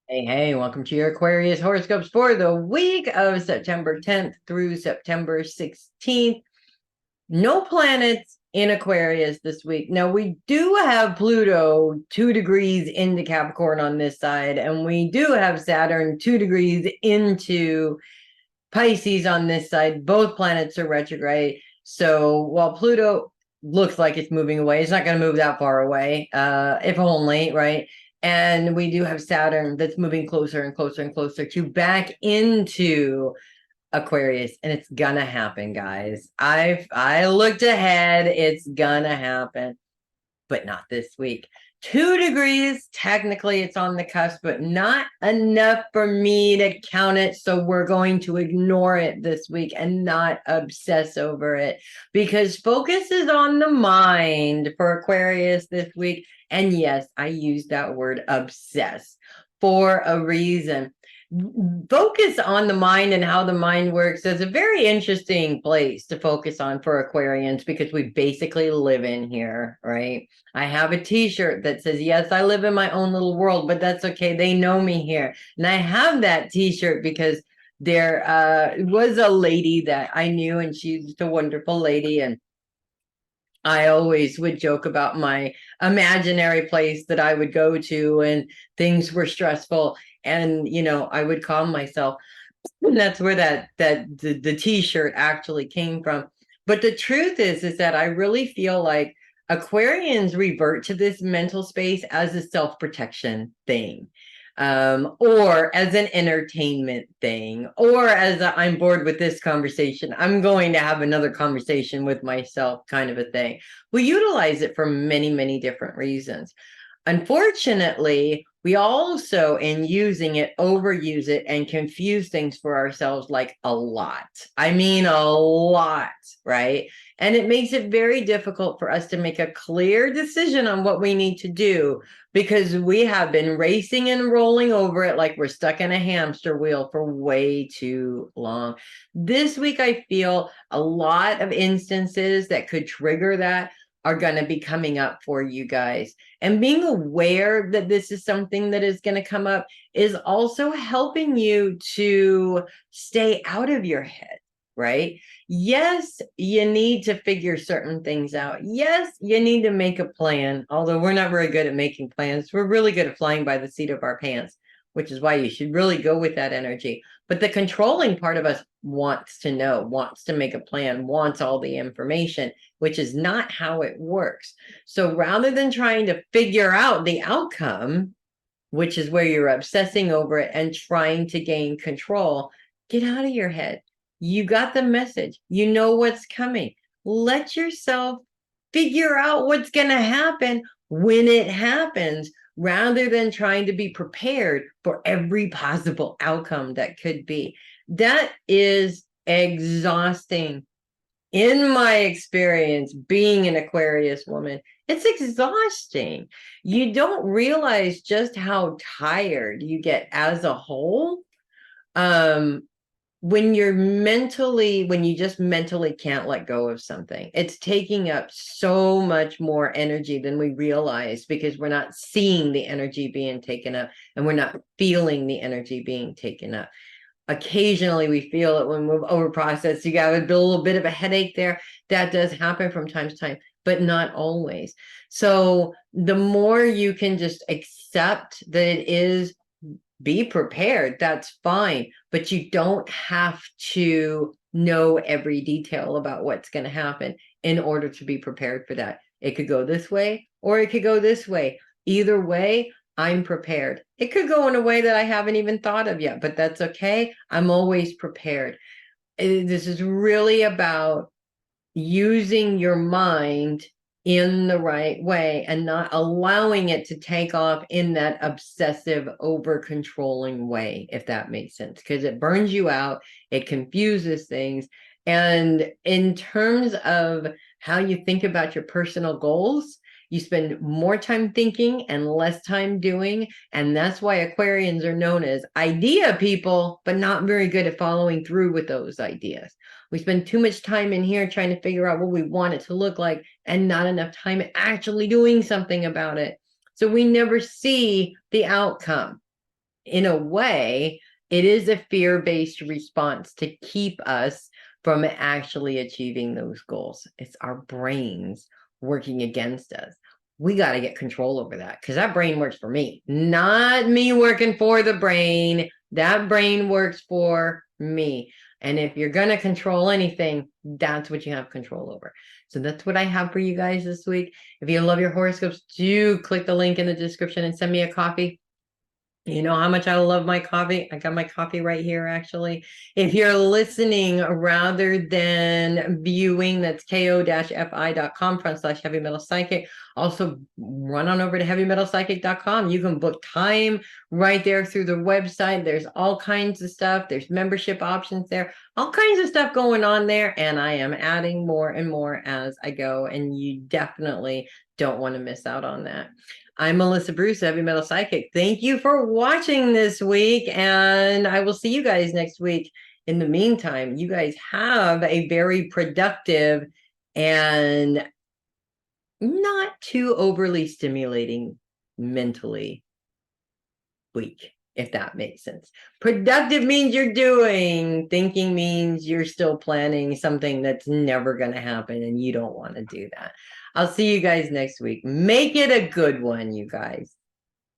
Hey, welcome to your Aquarius horoscopes for the week of September 10th through September 16th. No planets in Aquarius this week. Now, we do have Pluto 2 degrees into Capricorn on this side, and we do have Saturn 2 degrees into Pisces on this side. Both planets are retrograde. So while Pluto looks like it's moving away, it's not going to move that far away, if only, right? And we do have Saturn that's moving closer and closer and closer to back into Aquarius, and it's gonna happen, guys. I looked ahead, it's gonna happen, but not this week. 2 degrees, technically it's on the cusp, but not enough for me to count it. So we're going to ignore it this week and not obsess over it, because focus is on the mind for Aquarius this week. And yes, I use that word obsess for a reason. Focus on the mind and how the mind works is a very interesting place to focus on for Aquarians, because we basically live in here, right? I have a t-shirt that says, yes, I live in my own little world, but that's okay. They know me here. And I have that t-shirt because there was a lady that I knew, and she's a wonderful lady. And I always would joke about my imaginary place that I would go to when things were stressful. And, I would calm myself. And that's where the t-shirt actually came from. But the truth is that I really feel like Aquarians revert to this mental space as a self-protection thing, or as an entertainment thing, or as I'm bored with this conversation, I'm going to have another conversation with myself kind of a thing. We utilize it for many, many different reasons. Unfortunately, we also, in using it, overuse it and confuse things for ourselves like a lot. I mean, a lot, right? And it makes it very difficult for us to make a clear decision on what we need to do, because we have been racing and rolling over it like we're stuck in a hamster wheel for way too long. This week, I feel a lot of instances that could trigger that are going to be coming up for you guys. And being aware that this is something that is going to come up is also helping you to stay out of your head, right? Yes, you need to figure certain things out. Yes, you need to make a plan, although we're not very good at making plans. We're really good at flying by the seat of our pants, which is why you should really go with that energy. But the controlling part of us wants to know, wants to make a plan, wants all the information, which is not how it works. So rather than trying to figure out the outcome, which is where you're obsessing over it and trying to gain control, get out of your head. You got the message. You know what's coming. Let yourself figure out what's going to happen when it happens, rather than trying to be prepared for every possible outcome that could be. That is exhausting. In my experience, being an Aquarius woman, it's exhausting. You don't realize just how tired you get as a whole, when you just mentally can't let go of something. It's taking up so much more energy than we realize, because we're not seeing the energy being taken up, and we're not feeling the energy being taken up. Occasionally we feel it when we've over processed. You got a little bit of a headache there. That does happen from time to time, but not always. So the more you can just accept that it is, be prepared, that's fine. But you don't have to know every detail about what's going to happen in order to be prepared for that. It could go this way, or it could go this way. Either way, I'm prepared. It could go in a way that I haven't even thought of yet, but that's okay. I'm always prepared. This is really about using your mind in the right way and not allowing it to take off in that obsessive, over controlling way, if that makes sense, because it burns you out, it confuses things. And in terms of how you think about your personal goals, you spend more time thinking and less time doing. And that's why Aquarians are known as idea people, but not very good at following through with those ideas. We spend too much time in here trying to figure out what we want it to look like, and not enough time actually doing something about it. So we never see the outcome. in a way, it is a fear-based response to keep us from actually achieving those goals. It's our brains working against us. We got to get control over that because that brain works for me, not me working for the brain. That brain works for me. And if you're going to control anything, that's what you have control over. So that's what I have for you guys this week. If you love your horoscopes, do click the link in the description and send me a copy. You know how much I love my coffee. I got my coffee right here, actually. If you're listening rather than viewing, that's ko-fi.com/heavy metal psychic. Also, run on over to heavymetalpsychic.com. You can book time right there through the website. There's all kinds of stuff. There's membership options there, all kinds of stuff going on there. And I am adding more and more as I go. And you definitely don't want to miss out on that. I'm Melissa Bruce, Heavy Metal Psychic. Thank you for watching this week, and I will see you guys next week. In the meantime, you guys have a very productive and not too overly stimulating mentally week, if that makes sense. Productive means you're doing. Thinking means you're still planning something that's never going to happen, and you don't want to do that. I'll see you guys next week. Make it a good one, you guys.